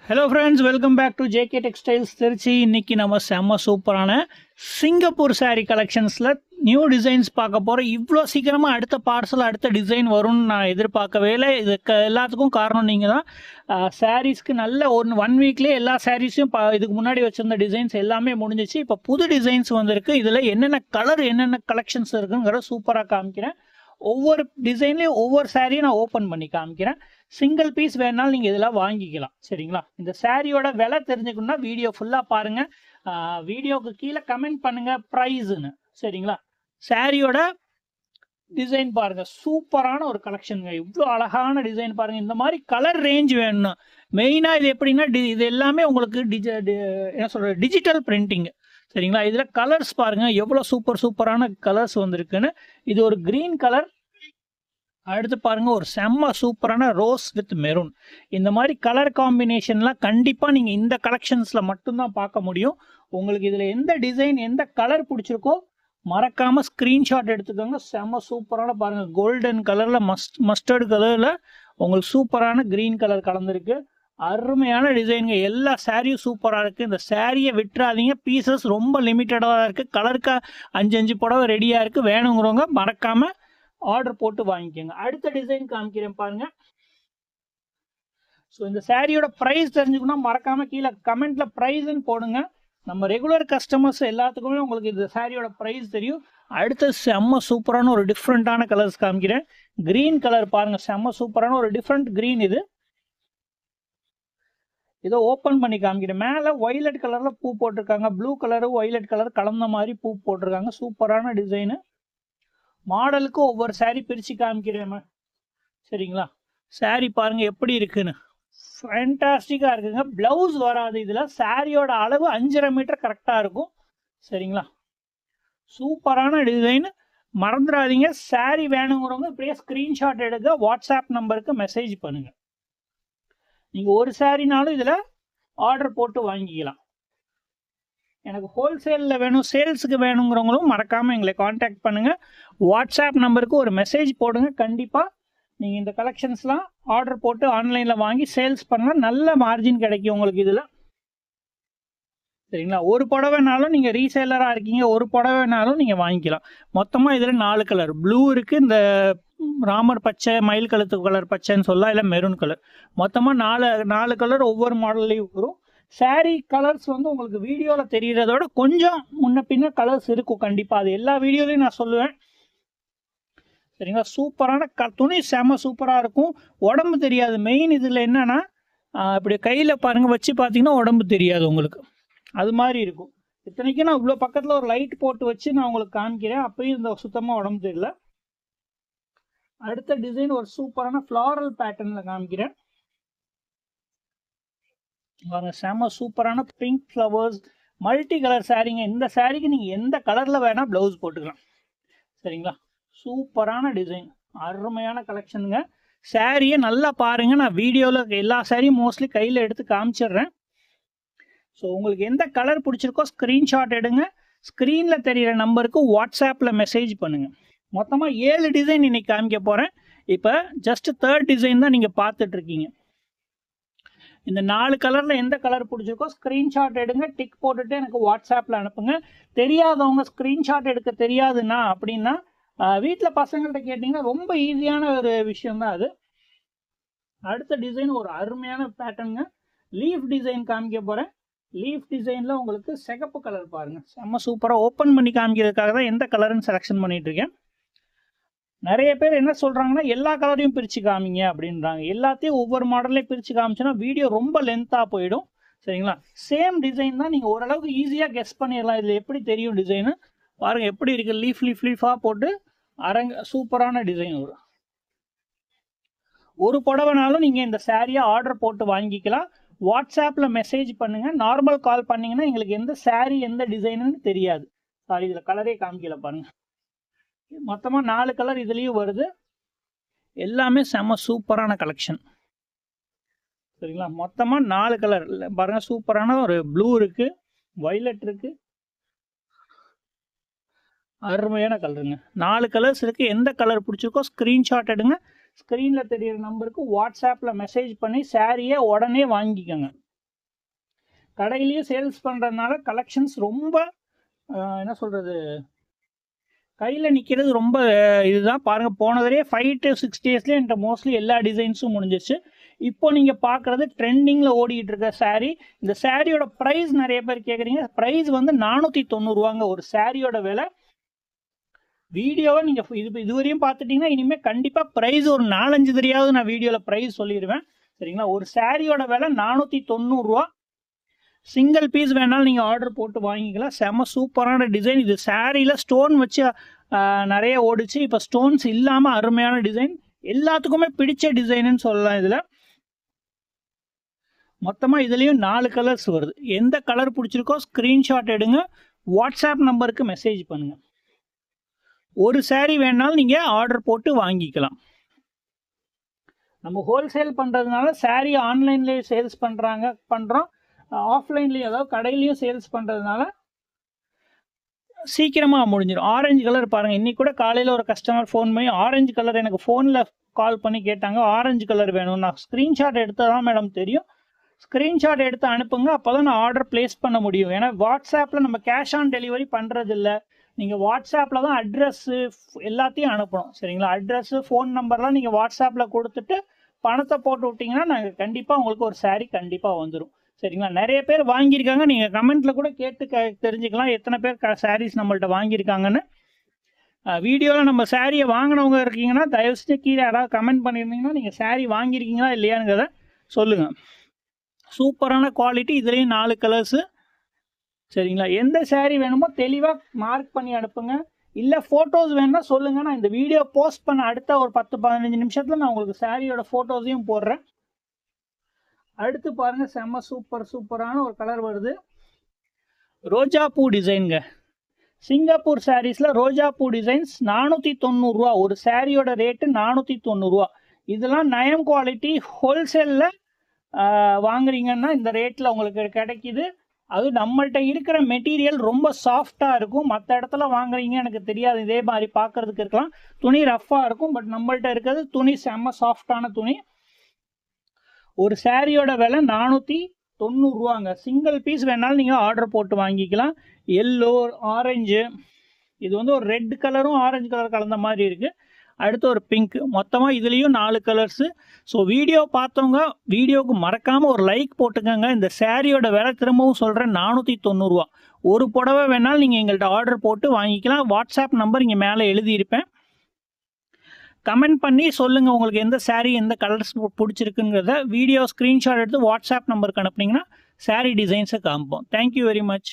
Hello friends, welcome back to JK Textiles Trichy. இன்னைக்கு நம்ம செம்ம சூப்பரான சிங்கப்பூர் saree collectionsல நியூ டிசைன்ஸ் பார்க்க போகிறோம். இவ்வளோ சீக்கிரமாக அடுத்த பார்சல் அடுத்த டிசைன் வரும்னு நான் எதிர்பார்க்கவே இல்லை. இதுக்கு எல்லாத்துக்கும் காரணம் நீங்கள் தான். சாரீஸ்க்கு நல்ல ஒன் வீக்லேயே எல்லா சாரீஸையும் இதுக்கு முன்னாடி வச்சுருந்த டிசைன்ஸ் எல்லாமே முடிஞ்சிச்சு. இப்போ புது டிசைன்ஸ் வந்திருக்கு. இதில் என்னென்ன கலர் என்னென்ன கலெக்ஷன்ஸ் இருக்குங்கிற சூப்பராக காமிக்கிறேன். ஒவ்வொரு டிசைன்லேயும் ஒவ்வொரு சாரியும் நான் ஓப்பன் பண்ணி காமிக்கிறேன். சிங்கிள் பீஸ் வேணாலும் நீங்கள் இதெல்லாம் வாங்கிக்கலாம். சரிங்களா? இந்த சாரியோட விலை தெரிஞ்சுக்கணும்னா வீடியோ ஃபுல்லாக பாருங்கள். வீடியோவுக்கு கீழே கமெண்ட் பண்ணுங்கள் ப்ரைஸுன்னு. சரிங்களா? சாரியோட டிசைன் பாருங்கள், சூப்பரான ஒரு கலெக்ஷனுங்க. இவ்வளோ அழகான டிசைன் பாருங்கள். இந்த மாதிரி கலர் ரேஞ்ச் வேணும்னா மெயினாக இது எப்படின்னா இது எல்லாமே உங்களுக்கு என்ன சொல்கிறது, டிஜிட்டல் பிரிண்டிங். சரிங்களா? இதில் கலர்ஸ் பாருங்கள் எவ்வளோ சூப்பரான கலர்ஸ் வந்திருக்குன்னு. இது ஒரு க்ரீன் கலர், அடுத்து பாருங்க ஒரு செம்ம சூப்பரான ரோஸ் வித் மெரூன். இந்த மாதிரி கலர் காம்பினேஷன்லாம் கண்டிப்பாக நீங்கள் இந்த கலெக்ஷன்ஸில் மட்டும்தான் பார்க்க முடியும். உங்களுக்கு இதில் எந்த டிசைன் எந்த கலர் பிடிச்சிருக்கோ மறக்காமல் ஸ்க்ரீன்ஷாட் எடுத்துக்கோங்க. செம்ம சூப்பரான பாருங்கள், கோல்டன் கலரில் மஸ்டர்டு கலரில் உங்களுக்கு சூப்பரான க்ரீன் கலர் கலந்துருக்கு. அருமையான டிசைனுங்க. எல்லா சாரியும் சூப்பராக இருக்குது. இந்த சாரியை விட்டுறாதீங்க, பீசஸ் ரொம்ப லிமிட்டடாக இருக்குது. கலருக்கு 5 புடவை ரெடியாக இருக்குது. வேணுங்கிறவங்க மறக்காமல் ஆர்டர் போட்டு வாங்கிக்கோங்க. அடுத்த டிசைன் காமிக்கிறேன் பாருங்க. ஸோ இந்த சாரியோட ப்ரைஸ் தெரிஞ்சுக்கணும், மறக்காம கீழே கமெண்ட்ல ப்ரைஸ்ன்னு போடுங்க. நம்ம ரெகுலர் கஸ்டமர்ஸ் எல்லாத்துக்குமே உங்களுக்கு இந்த சாரியோட ப்ரைஸ் தெரியும். அடுத்த செம்ம சூப்பரான ஒரு டிஃப்ரெண்டான கலர்ஸ் காமிக்கிறேன். கிரீன் கலர் பாருங்க, செம்ம சூப்பரான ஒரு டிஃப்ரெண்ட் கிரீன். இதை ஓப்பன் பண்ணி காமிக்கிறேன். மேலே ஒய்லட் கலரில் பூ போட்டிருக்காங்க. ப்ளூ கலரு ஒய்லட் கலர் கலந்த மாதிரி பூ போட்டிருக்காங்க. சூப்பரான டிசைனு. மாடலுக்கு ஒவ்வொரு சாரீ பிரித்து காமிக்கிறேன். சரிங்களா? சாரீ பாருங்கள் எப்படி இருக்குன்னு, ஃபேண்டாஸ்டிக்காக இருக்குங்க. ப்ளவுஸ் வராது இதில். சாரியோட அளவு 5.5 மீட்டர் கரெக்டாக இருக்கும். சரிங்களா? சூப்பரான டிசைன். மறந்துடாதீங்க, சாரீ வேணுங்கிறவங்க இப்படியே ஸ்க்ரீன்ஷாட் எடுக்க வாட்ஸ்அப் நம்பருக்கு மெசேஜ் பண்ணுங்கள். நீங்கள் ஒரு சாரினாலும் இதில் ஆர்டர் போட்டு வாங்கிக்கலாம். எனக்கு ஹோல்சேலில் வேணும், சேல்ஸுக்கு வேணுங்கிறவங்களும் மறக்காமல் எங்களை காண்டாக்ட் பண்ணுங்கள். வாட்ஸ்அப் நம்பருக்கு ஒரு மெசேஜ் போடுங்க. கண்டிப்பாக நீங்கள் இந்த கலெக்ஷன்ஸ்லாம் ஆர்டர் போட்டு ஆன்லைனில் வாங்கி சேல்ஸ் பண்ணால் நல்ல மார்ஜின் கிடைக்கும் உங்களுக்கு இதில். சரிங்களா? ஒரு புடவைனாலும் நீங்கள் ரீசேலராக இருக்கீங்க, ஒரு புடவைனாலும் நீங்கள் வாங்கிக்கலாம். மொத்தமாக இதில் 4 கலர். ப்ளூ இருக்குது, இந்த ராமர் பச்சை, மயில் கழுத்து கலர் பச்சைன்னு சொல்லலாம், இல்லை மெரூன் கலர். மொத்தமாக 4 கலர் ஒவ்வொரு மாடல்லையும் வரும். சாரீ கலர்ஸ் வந்து உங்களுக்கு வீடியோவில் தெரிகிறதோட கொஞ்சம் முன்ன பின்ன கலர்ஸ் இருக்கும் கண்டிப்பாக. அது எல்லா வீடியோலையும் நான் சொல்லுவேன். சரிங்களா? சூப்பரான துணி செம சூப்பராக இருக்கும். உடம்பு தெரியாது. மெயின் இதில் என்னென்னா இப்படி கையில் பாருங்கள் வச்சு பார்த்தீங்கன்னா உடம்பு தெரியாது உங்களுக்கு. அது மாதிரி இருக்கும். இத்தனைக்கும் நான் இவ்வளோ பக்கத்தில் ஒரு லைட் போட்டு வச்சு நான் உங்களுக்கு காமிக்கிறேன். அப்பயும் இந்த சுத்தமாக உடம்பு தெரியல. அடுத்த டிசைன் ஒரு சூப்பரான ஃப்ளாரல் பேட்டர்னில் காமிக்கிறேன். பாருங்க, செம சூப்பரான பிங்க் ஃப்ளவர்ஸ் மல்டி கலர் சாரீங்க. இந்த சாரீக்கு நீங்கள் எந்த கலரில் வேணால் ப்ளவுஸ் போட்டுக்கலாம். சரிங்களா? சூப்பரான டிசைன், அருமையான கலெக்ஷனுங்க. சாரியை நல்லா பாருங்கள். நான் வீடியோவில் எல்லா சாரியும் மோஸ்ட்லி கையில் எடுத்து காமிச்சிடுறேன். ஸோ உங்களுக்கு எந்த கலர் பிடிச்சிருக்கோ ஸ்க்ரீன்ஷாட் எடுங்க. ஸ்க்ரீனில் தெரிகிற நம்பருக்கு வாட்ஸ்அப்பில் மெசேஜ் பண்ணுங்கள். மொத்தமாக 7 டிசைன் இன்றைக்கி காமிக்க போகிறேன். இப்போ ஜஸ்ட் 3rd டிசைன் தான் நீங்கள் பார்த்துட்ருக்கீங்க. இந்த 4 கலரில் எந்த கலர் பிடிச்சிருக்கோ ஸ்க்ரீன்ஷாட் எடுங்க. டிக் போட்டுட்டு எனக்கு வாட்ஸ்அப்பில் அனுப்புங்க. தெரியாதவங்க ஸ்க்ரீன்ஷாட் எடுக்க தெரியாதுன்னா அப்படின்னா வீட்டில் பசங்கள்கிட்ட கேட்டிங்கன்னா ரொம்ப ஈஸியான ஒரு விஷயம்தான் அது. அடுத்த டிசைன் ஒரு அருமையான பேட்டர்னுங்க. லீஃப் டிசைன் காமிக்க போகிறேன். லீஃப் டிசைனில் உங்களுக்கு சிகப்பு கலர் பாருங்கள், செம்ம சூப்பராக. ஓப்பன் பண்ணி காமிக்கிறதுக்காக தான் எந்த கலருன்னு செலெக்ஷன் பண்ணிகிட்ருக்கேன். நிறைய பேர் என்ன சொல்கிறாங்கன்னா எல்லா கலரையும் பிரித்து காமிங்க அப்படின்றாங்க. எல்லாத்தையும் ஒவ்வொரு மாடல்லையும் பிரித்து காமிச்சோன்னா வீடியோ ரொம்ப லென்த்தாக போயிடும். சரிங்களா? சேம் டிசைன் தான், நீங்கள் ஓரளவுக்கு ஈஸியாக கெஸ் பண்ணிடலாம். இதில் எப்படி தெரியும் டிசைனு பாருங்கள் எப்படி இருக்குது. லீஃபாக போட்டு சூப்பரான டிசைன். ஒரு புடவைனாலும் நீங்கள் இந்த சாரியை ஆர்டர் போட்டு வாங்கிக்கலாம். வாட்ஸ்அப்பில் மெசேஜ் பண்ணுங்கள். நார்மல் கால் பண்ணிங்கன்னா எங்களுக்கு எந்த சாரீ எந்த டிசைனுன்னு தெரியாது. சாரி, இதில் கலரே காமிக்கல பாருங்கள். மொத்தமாக 4 கலர் இதுலேயும் வருது. எல்லாமே செம்ம சூப்பரான கலெக்ஷன். சரிங்களா? மொத்தமாக 4 கலர் பாருங்கள். சூப்பரான ஒரு ப்ளூ இருக்குது, வயலட் இருக்குது, அருமையான கலருங்க. 4 கலர்ஸ் இருக்குது. எந்த கலர் பிடிச்சிருக்கோ ஸ்க்ரீன்ஷாட் எடுங்க. ஸ்க்ரீனில் தெரிகிற நம்பருக்கு வாட்ஸ்அப்பில் மெசேஜ் பண்ணி சாரியை உடனே வாங்கிக்கோங்க. கடையிலேயே சேல்ஸ் பண்ணுறதுனால கலெக்ஷன்ஸ் ரொம்ப என்ன சொல்கிறது, கையில் நிற்கிறது ரொம்ப இதுதான். பாருங்கள், போனதுலேயே 5 to 6 டேஸ்லேயே என்கிட்ட மோஸ்ட்லி எல்லா டிசைன்ஸும் முடிஞ்சிச்சு. இப்போ நீங்கள் பார்க்குறது ட்ரெண்டிங்கில் ஓடிக்கிட்டு இருக்க சாரீ. இந்த சாரியோட ப்ரைஸ் நிறைய பேர் கேட்குறீங்க. ப்ரைஸ் வந்து 490 ஒரு சாரியோட விலை. வீடியோவை நீங்கள் இதுவரையும் பார்த்துட்டிங்கன்னா இனிமேல் கண்டிப்பாக ப்ரைஸ் ஒரு 4-5 தெரியாவது நான் வீடியோவில் ப்ரைஸ் சொல்லிடுவேன். சரிங்களா? ஒரு சாரியோட விலை 490. சிங்கிள் பீஸ் வேணாலும் நீங்கள் ஆர்டர் போட்டு வாங்கிக்கலாம். செம சூப்பரான டிசைன். இது சாரியில் ஸ்டோன் வச்சு நிறைய ஓடிச்சு. இப்போ ஸ்டோன்ஸ் இல்லாமல் அருமையான டிசைன், எல்லாத்துக்குமே பிடிச்ச டிசைனுன்னு சொல்லலாம். இதில் மொத்தமாக இதுலேயும் 4 கலர்ஸ் வருது. எந்த கலர் பிடிச்சிருக்கோ ஸ்க்ரீன்ஷாட் எடுங்க, வாட்ஸ்அப் நம்பருக்கு மெசேஜ் பண்ணுங்கள். ஒரு சாரீ வேணாலும் நீங்கள் ஆர்டர் போட்டு வாங்கிக்கலாம். நம்ம ஹோல்சேல் பண்ணுறதுனால சாரீ ஆன்லைன்லேயே சேல்ஸ் பண்ணுறோம், ஆஃப்லைன்லேயும் அதாவது கடையிலையும் சேல்ஸ் பண்ணுறதுனால சீக்கிரமாக முடிஞ்சிடும். ஆரஞ்சு கலர் பாருங்கள், இன்றைக்கி கூட காலையில் ஒரு கஸ்டமர் ஃபோன் பண்ணி ஆரஞ்சு கலர் எனக்கு ஃபோனில் கால் பண்ணி கேட்டாங்க, ஆரஞ்சு கலர் வேணும். நான் ஸ்க்ரீன்ஷாட் எடுத்தால் தான் மேடம் தெரியும். ஸ்க்ரீன்ஷாட் எடுத்து அனுப்புங்க, அப்போ தான் நான் ஆர்டர் ப்ளேஸ் பண்ண முடியும். ஏன்னா வாட்ஸ்அப்பில் நம்ம கேஷ் ஆன் டெலிவரி பண்ணுறதில்ல. நீங்கள் வாட்ஸ்அப்பில் தான் அட்ரஸ்ஸு எல்லாத்தையும் அனுப்பணும். சரிங்களா? அட்ரஸ்ஸு, ஃபோன் நம்பர்லாம் நீங்கள் வாட்ஸ்அப்பில் கொடுத்துட்டு பணத்தை போட்டு விட்டிங்கன்னா நாங்கள் கண்டிப்பாக உங்களுக்கு ஒரு சாரீ கண்டிப்பாக வந்துடும். சரிங்களா? நிறைய பேர் வாங்கியிருக்காங்க. நீங்கள் கமெண்ட்டில் கூட கேட்டு தெரிஞ்சுக்கலாம் எத்தனை பேர் சாரீஸ் நம்மள்ட்ட வாங்கியிருக்காங்கன்னு. வீடியோவில் நம்ம சாரியை வாங்கினவங்க இருக்கீங்கன்னா தயவுசெய்து கீழே யாராவது கமெண்ட் பண்ணியிருந்தீங்கன்னா நீங்கள் சாரீ வாங்கியிருக்கீங்களா இல்லையாங்கிறத சொல்லுங்கள். சூப்பரான குவாலிட்டி. இதுலேயும் 4 கலர்ஸு. சரிங்களா? எந்த சாரீ வேணுமோ தெளிவாக மார்க் பண்ணி அனுப்புங்க. இல்லை ஃபோட்டோஸ் வேணுன்னா சொல்லுங்கள். நான் இந்த வீடியோ போஸ்ட் பண்ண அடுத்த ஒரு 10-15 நிமிஷத்தில் நான் உங்களுக்கு சாரியோட ஃபோட்டோஸையும் போடுறேன். அடுத்து பாருங்கள், செம்ம சூப்பரான ஒரு கலர் வருது. ரோஜா பூ டிசைனுங்க. சிங்கப்பூர் சாரீஸில் ரோஜா பூ டிசைன்ஸ் 490 ஒரு சாரியோட ரேட்டு 490. இதெல்லாம் நயம் குவாலிட்டி. ஹோல்சேலில் வாங்குறீங்கன்னா இந்த ரேட்டில் உங்களுக்கு கிடைக்கிது. அது நம்மள்கிட்ட இருக்கிற மெட்டீரியல் ரொம்ப சாஃப்டாக இருக்கும். மற்ற இடத்துல வாங்குறீங்க எனக்கு தெரியாது, இதே மாதிரி பார்க்குறதுக்கு இருக்கலாம், துணி ரஃப்பாக இருக்கும். பட் நம்மள்கிட்ட இருக்கிறது துணி செம்ம சாஃப்டான துணி. ஒரு சாரியோட விலை 490. சிங்கிள் பீஸ் வேணாலும் நீங்கள் ஆர்டர் போட்டு வாங்கிக்கலாம். எல்லோ, ஆரஞ்சு, இது வந்து ஒரு ரெட் கலரும் ஆரஞ்சு கலர் கலந்த மாதிரி இருக்குது. அடுத்து ஒரு பிங்க். மொத்தமாக இதுலேயும் 4 கலர்ஸு. ஸோ வீடியோ பார்த்தவங்க வீடியோவுக்கு மறக்காமல் ஒரு லைக் போட்டுக்கோங்க. இந்த சாரியோட விலை திரும்பவும் சொல்கிறேன், 490. ஒரு புடவை வேணாலும் நீங்கள் எங்கள்கிட்ட ஆர்டர் போட்டு வாங்கிக்கலாம். வாட்ஸ்அப் நம்பர் இங்கே மேலே எழுதியிருப்பேன். கமெண்ட் பண்ணி சொல்லுங்கள் உங்களுக்கு எந்த சாரீ எந்த கலர்ஸ் பிடிச்சிருக்குங்கிறத. வீடியோ ஸ்க்ரீன்ஷாட் எடுத்து வாட்ஸ்அப் நம்பருக்கு அனுப்புனீங்கன்னா சாரீ டிசைன்ஸை காமிப்போம். Thank you very much.